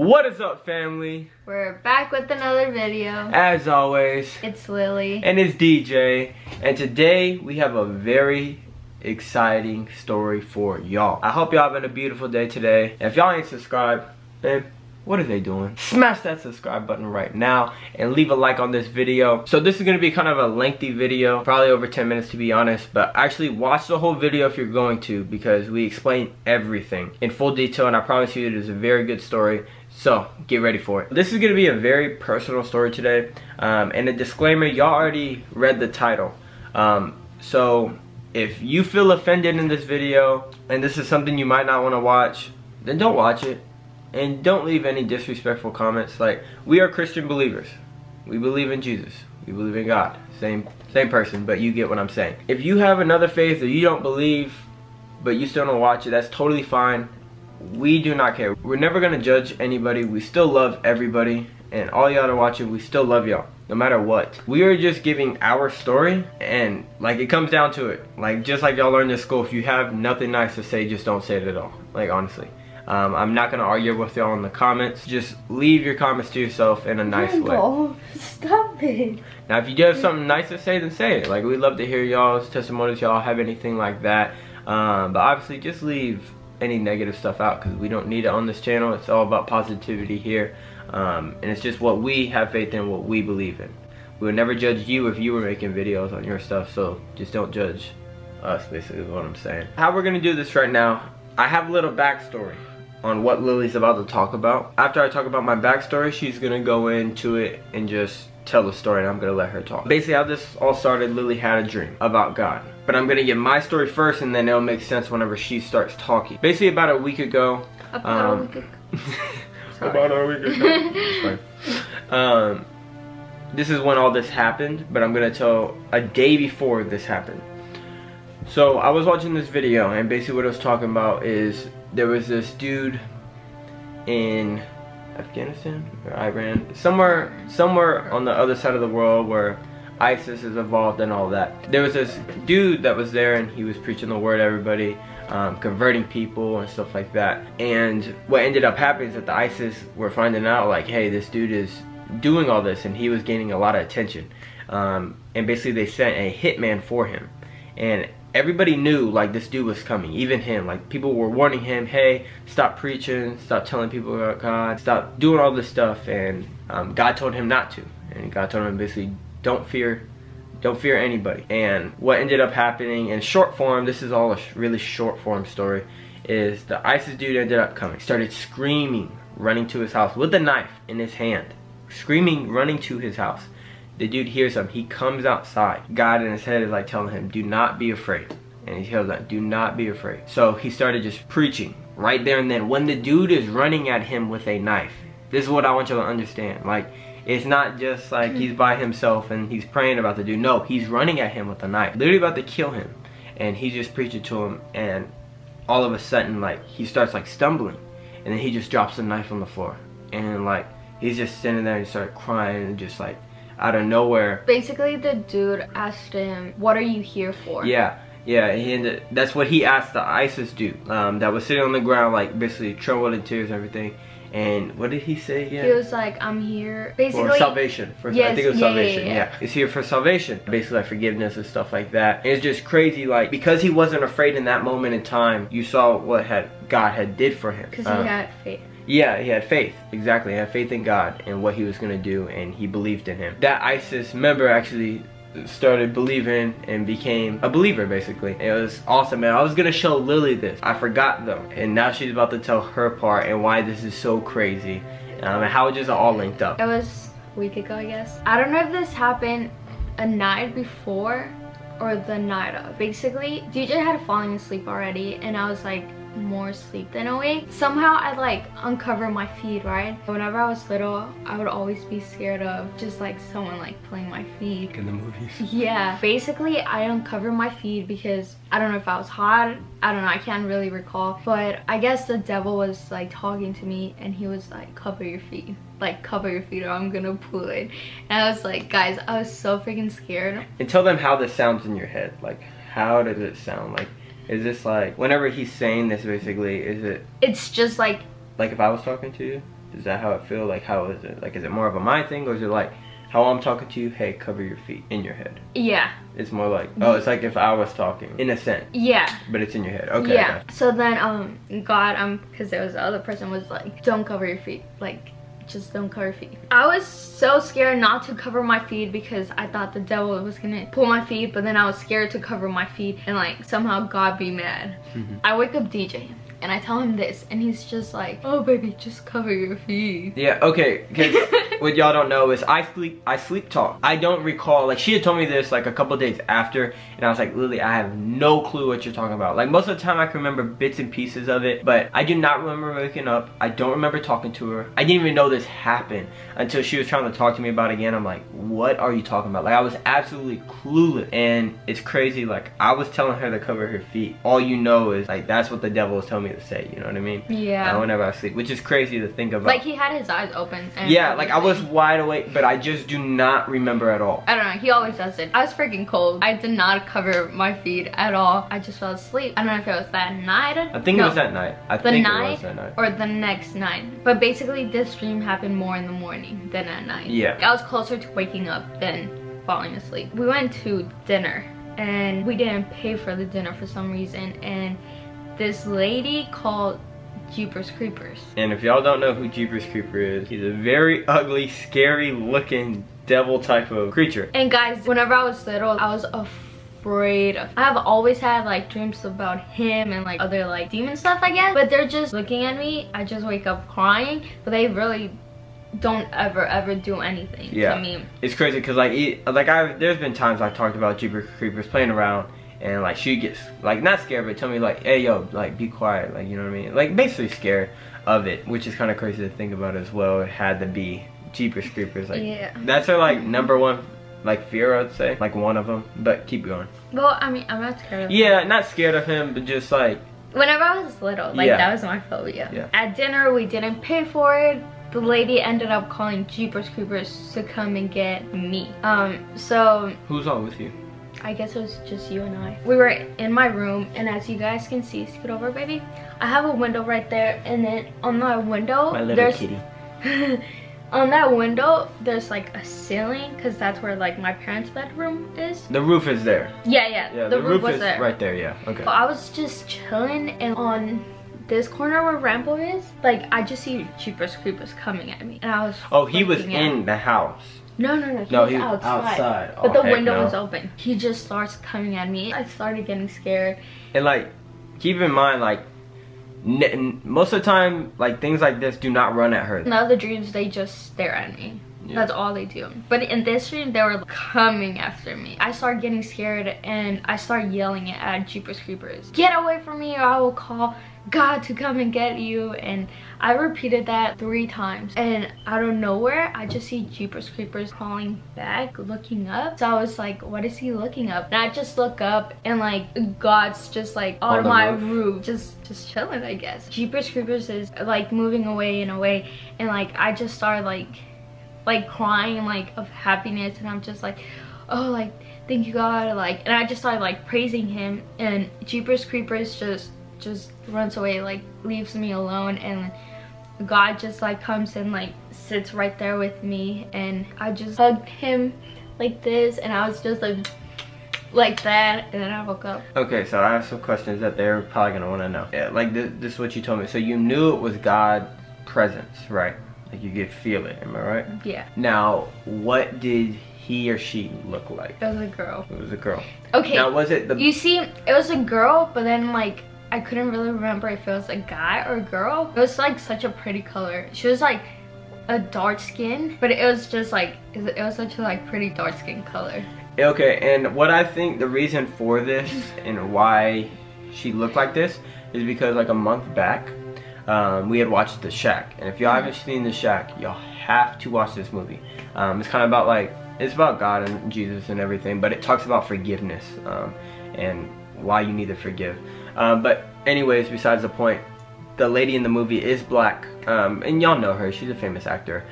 What is up, family? We're back with another video. As always, it's Lily. And it's DJ. And today we have a very exciting story for y'all. I hope y'all having a beautiful day today. And if y'all ain't subscribed, babe, what are they doing? Smash that subscribe button right now and leave a like on this video. So this is going to be kind of a lengthy video, probably over 10 minutes to be honest, but actually watch the whole video if you're going to, because we explain everything in full detail, and I promise you it is a very good story. So get ready for it. This is going to be a very personal story today, and a disclaimer, y'all already read the title. So if you feel offended in this video and this is something you might not want to watch, then don't watch it. And don't leave any disrespectful comments. Like, we are Christian believers. We believe in Jesus. We believe in God. Same person, but you get what I'm saying. If you have another faith or you don't believe, but you still don't watch it, that's totally fine. We do not care. We're never going to judge anybody. We still love everybody. And all y'all that are watching, we still love y'all, no matter what. We are just giving our story, and like, it comes down to it. Like, just like y'all learned in school, if you have nothing nice to say, just don't say it at all. Like, honestly. I'm not gonna argue with y'all in the comments. Just leave your comments to yourself in a nice way. Stop it. Now, if you do have something nice to say, then say it. Like, we'd love to hear y'all's testimonies. Y'all have anything like that. But obviously, just leave any negative stuff out, because we don't need it on this channel. It's all about positivity here, and it's just what we have faith in, what we believe in. We would never judge you if you were making videos on your stuff, so just don't judge us, basically is what I'm saying. How we're gonna do this right now, I have a little backstory on what Lily's about to talk about. After I talk about my backstory, she's gonna go into it and just tell the story, and I'm gonna let her talk. Basically, how this all started, Lily had a dream about God. But I'm gonna give my story first, and then it'll make sense whenever she starts talking. Basically, about a week ago. About a week ago. About a week ago. It's fine. This is when all this happened, but I'm gonna tell a day before this happened. So I was watching this video, and basically what I was talking about is there was this dude in Afghanistan or Iran, somewhere on the other side of the world where ISIS is involved and all that. There was this dude that was there, and he was preaching the word to everybody, converting people and stuff like that. And what ended up happening is that the ISIS were finding out, like, hey, this dude is doing all this, and he was gaining a lot of attention. And basically they sent a hitman for him. And everybody knew, like, this dude was coming, even him. Like, people were warning him, hey, stop preaching, stop telling people about God, stop doing all this stuff. And God told him not to. And God told him basically, don't fear anybody. And what ended up happening in short form, this is all a really short form story, is the ISIS dude ended up coming, started screaming, running to his house with a knife in his hand, screaming, running to his house. The dude hears him, he comes outside. God in his head is like telling him, do not be afraid. And he tells him, do not be afraid. So he started just preaching right there and then. When the dude is running at him with a knife, this is what I want you to understand. Like, it's not just like he's by himself and he's praying about the dude. No, he's running at him with a knife, literally about to kill him. And he's just preaching to him, and all of a sudden, like, he starts like stumbling, and then he just drops the knife on the floor. And like, he's just standing there and started crying, and just like, out of nowhere. Basically, the dude asked him, what are you here for? Yeah, that's what he asked the ISIS dude that was sitting on the ground, like, basically trembling in tears and everything. And what did he say again? He was like, I'm here basically for salvation. Yes, I think it was salvation. Yeah. He's here for salvation, basically, like forgiveness and stuff like that. And it's just crazy, like, because he wasn't afraid in that moment in time, you saw what God had did for him. Because he had faith. Yeah, he had faith. Exactly. He had faith in God and what he was going to do, and he believed in him. That ISIS member actually started believing and became a believer, basically. It was awesome, man. I was going to show Lily this. I forgot, though. And now she's about to tell her part and why this is so crazy. And how it just all linked up. It was a week ago, I guess. I don't know if this happened a night before or the night of. Basically, DJ had fallen asleep already, and I was like, more asleep than awake. Somehow I like uncover my feed, right? Whenever I was little, I would always be scared of just like someone like playing my feed. In the movies? Yeah. Basically, I uncovered my feed because I don't know if I was hot. I don't know. I can't really recall. But I guess the devil was like talking to me, and he was like, cover your feed. Like, cover your feet or I'm gonna pull it. And I was like, guys, I was so freaking scared. And tell them how this sounds in your head. Like, how does it sound? Like, is this like, whenever he's saying this, basically, is it... It's just like... Like if I was talking to you? Is that how it feel? Like, how is it? Like, is it more of a mind thing, or is it like how I'm talking to you? Hey, cover your feet in your head. Yeah. It's more like, oh, it's like if I was talking, in a sense. Yeah. But it's in your head. Okay. Yeah. So then, God, because there was the other person was like, don't cover your feet. Like, just don't cover your feet. I was so scared not to cover my feet because I thought the devil was gonna pull my feet, but then I was scared to cover my feet and like somehow God be mad. I wake up DJ and I tell him this and he's just like, oh baby, just cover your feet. Yeah, okay, because what y'all don't know is I sleep talk. I don't recall, like she had told me this like a couple days after, and I was like, Lily, I have no clue what you're talking about. Like most of the time I can remember bits and pieces of it, but I do not remember waking up. I don't remember talking to her. I didn't even know this happened until she was trying to talk to me about it again. I'm like, what are you talking about? Like I was absolutely clueless, and it's crazy. Like I was telling her to cover her feet. All you know is like that's what the devil was telling me to say, you know what I mean? Yeah. Whenever I sleep, which is crazy to think about. Like he had his eyes open. And yeah, like I was wide awake, but I just do not remember at all. I don't know, he always does it. I was freaking cold. I did not cover my feet at all. I just fell asleep. I don't know if it was that night. I think it was that night. I think it was that night. Or the next night. But basically this dream happened more in the morning than at night. Yeah. I was closer to waking up than falling asleep. We went to dinner and we didn't pay for the dinner for some reason, and this lady called Jeepers Creepers. And if y'all don't know who Jeepers Creeper is, he's a very ugly, scary looking devil type of creature. And guys, whenever I was little, I was afraid of, I have always had like dreams about him and like other like demon stuff, I guess, but they're just looking at me. I just wake up crying, but they really don't ever do anything to me. It's crazy because there's been times I've talked about Jeepers Creepers playing around, and like she gets like not scared, but tell me like, hey yo, like be quiet, like you know what I mean, like basically scared of it, which is kind of crazy to think about as well. It had to be Jeepers Creepers, like that's her like number one like fear, I'd say, like one of them. But keep going. Well, I mean, I'm not scared of him. Yeah, not scared of him, but just like whenever I was little, like that was my phobia. At dinner we didn't pay for it. The lady ended up calling Jeepers Creepers to come and get me. So who's all with you? I guess it was just you and I. We were in my room, and as you guys can see, scoot over baby, I have a window right there, and then on that window, my little kitty. On that window, there's like a ceiling, because that's where like my parents' bedroom is. The roof is there. Yeah, the roof was is there. Right there, yeah, okay. So I was just chilling, and on this corner where Rambo is, like I just see Jeepers Creepers coming at me, and I was he was in the house. No, he was outside. But the window was open. He just starts coming at me. I started getting scared. And like, keep in mind, like, most of the time, like things like this do not run at her. In the other dreams, they just stare at me. That's all they do. But in this dream, they were coming after me. I started getting scared, and I started yelling at Jeepers Creepers, get away from me or I will call God to come and get you. And I repeated that 3 times, and out of nowhere I just see Jeepers Creepers crawling back, looking up. So I was like, what is he looking up? And I just look up, and like God's just like on my roof, just chilling, I guess. Jeepers Creepers is like moving away and away, and like I just started like crying like of happiness, and I'm just like, oh, like thank you God, like, and I just started like praising him, and Jeepers Creepers just runs away, like leaves me alone, and God just like comes and like sits right there with me, and I just hugged him like this, and I was just like that, and then I woke up. Okay, so I have some questions that they're probably gonna want to know. Yeah, like this is what you told me. So you knew it was God's presence, right? Like you could feel it, am I right? Yeah. Now, what did he or she look like? It was a girl. It was a girl. Okay. Now, was it the... You see, it was a girl, but then like I couldn't really remember if it was a guy or a girl. It was like such a pretty color. She was like a dark skin, but it was just like, it was such a like pretty dark skin color. Okay, and what I think the reason for this and why she looked like this is because like a month back, we had watched The Shack, and if y'all haven't seen The Shack, y'all have to watch this movie. It's kind of about like, it's about God and Jesus and everything, but it talks about forgiveness and why you need to forgive. But anyways, besides the point, the lady in the movie is black, and y'all know her, she's a famous actor.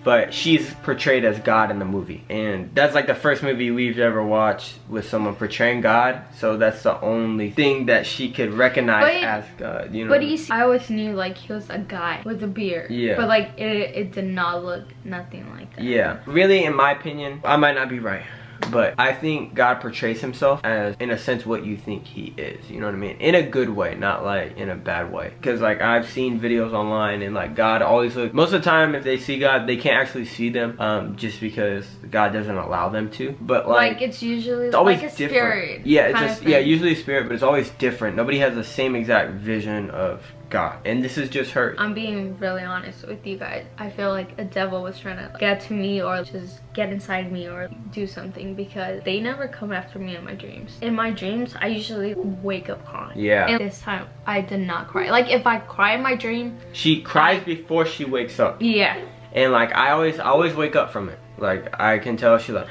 but she's portrayed as God in the movie, and that's like the first movie we've ever watched with someone portraying God, so that's the only thing that she could recognize as God, you know. But you see, I always knew like he was a guy with a beard, yeah, but like it did not look nothing like that. Yeah, really, in my opinion, I might not be right, but I think God portrays himself as, in a sense, what you think he is, you know what I mean? In a good way, not like in a bad way. Because like I've seen videos online and like God always looks, most of the time if they see God, they can't actually see them just because God doesn't allow them to. But like it's usually it's always like a different. spirit. Yeah, it's just, yeah, usually a spirit, but it's always different. Nobody has the same exact vision of God, and this is just her. I'm being really honest with you guys. I feel like a devil was trying to get to me or just get inside me or do something, because they never come after me in my dreams. In my dreams, I usually wake up crying. Yeah. And this time, I did not cry. Like if I cry in my dream, she cries before she wakes up. Yeah. And like I always wake up from it. Like I can tell she's like,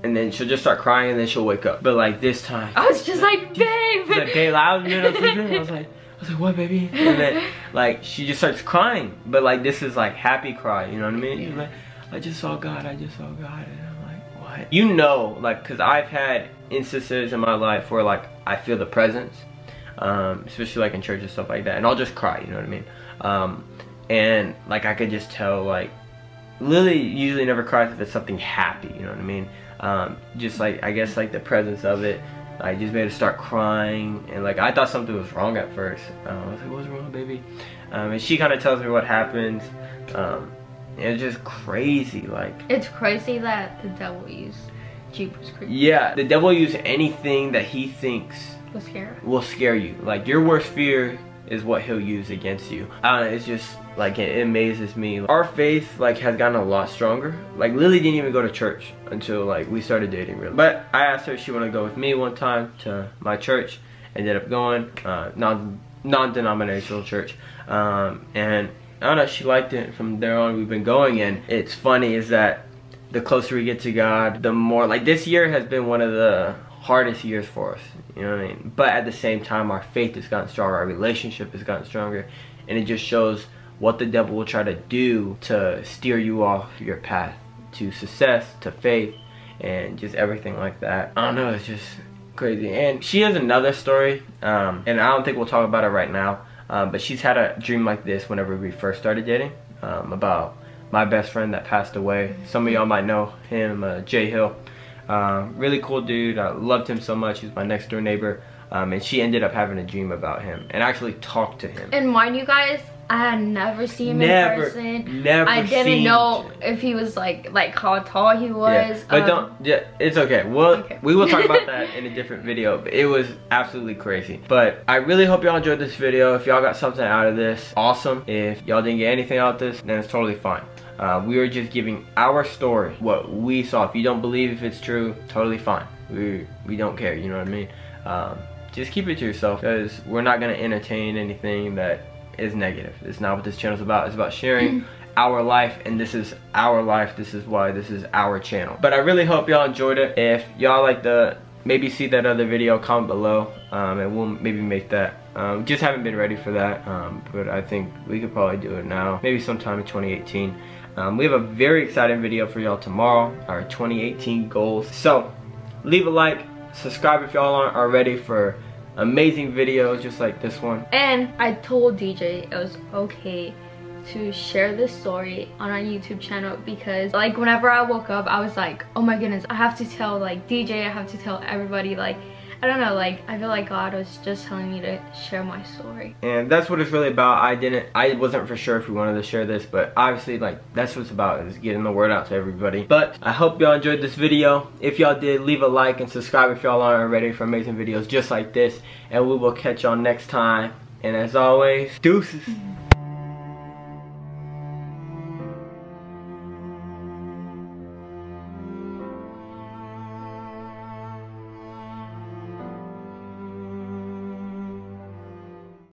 and then she'll just start crying and then she'll wake up. But like this time, I was just like, babe. She's like, babe, I was like, what, baby? And then like she just starts crying, but like this is like happy cry, you know what I mean? She's like, I just saw God, I just saw God. And I'm like, what? You know, like, because I've had instances in my life where like I feel the presence, especially like in church and stuff like that, and I'll just cry, you know what I mean? And like I could just tell, like Lily usually never cries if it's something happy, you know what I mean? Just like, I guess like the presence of it, I just made her start crying, and like I thought something was wrong at first. I was like, what's wrong, baby? And she kind of tells me what happened. It's just crazy. Like, it's crazy that the devil used Jeepers Creepers. Yeah, the devil used anything that he thinks will scare you. Like your worst fear is what he'll use against you. I don't know, it's just like it amazes me. Our faith like has gotten a lot stronger. Like Lily didn't even go to church until like we started dating, really. But I asked her if she wanted to go with me one time to my church. Ended up going, non-denominational church, and I don't know, she liked it. From there on, we've been going, and it's funny is that the closer we get to God, the more, like, this year has been one of the hardest years for us, you know what I mean? But at the same time, our faith has gotten stronger, our relationship has gotten stronger, and it just shows what the devil will try to do to steer you off your path to success, to faith, and just everything like that. I don't know, it's just crazy. And she has another story, and I don't think we'll talk about it right now, but she's had a dream like this whenever we first started dating, about my best friend that passed away. Some of y'all might know him, Jay Hill. Really cool dude. I loved him so much. He's my next door neighbor, and she ended up having a dream about him and actually talked to him. And mind you guys, I had never seen him in person. I didn't know if he was like how tall he was. Yeah, but don't. Yeah, it's okay. We will talk about that in a different video. But it was absolutely crazy. But I really hope y'all enjoyed this video. If y'all got something out of this, awesome. If y'all didn't get anything out of this, then it's totally fine. We are just giving our story, what we saw. If you don't believe if it's true, totally fine. We don't care. You know what I mean? Just keep it to yourself, because we're not gonna entertain anything that is negative. It's not what this channel is about. It's about sharing our life, and this is our life. This is why this is our channel. But I really hope y'all enjoyed it. If y'all like the, maybe see that other video, comment below, and we'll maybe make that. Just haven't been ready for that, but I think we could probably do it now, maybe sometime in 2018. We have a very exciting video for y'all tomorrow, our 2018 goals. So leave a like, subscribe if y'all aren't already for amazing videos just like this one. And I told DJ it was okay to share this story on our YouTube channel, because like whenever I woke up I was like, oh my goodness, I have to tell like DJ, I have to tell everybody. Like, I don't know, like I feel like God was just telling me to share my story. And that's what it's really about. I wasn't for sure if we wanted to share this, but obviously like that's what it's about, is getting the word out to everybody. But I hope y'all enjoyed this video. If y'all did, leave a like and subscribe if y'all aren't already for amazing videos just like this. And we will catch y'all next time. And as always, deuces.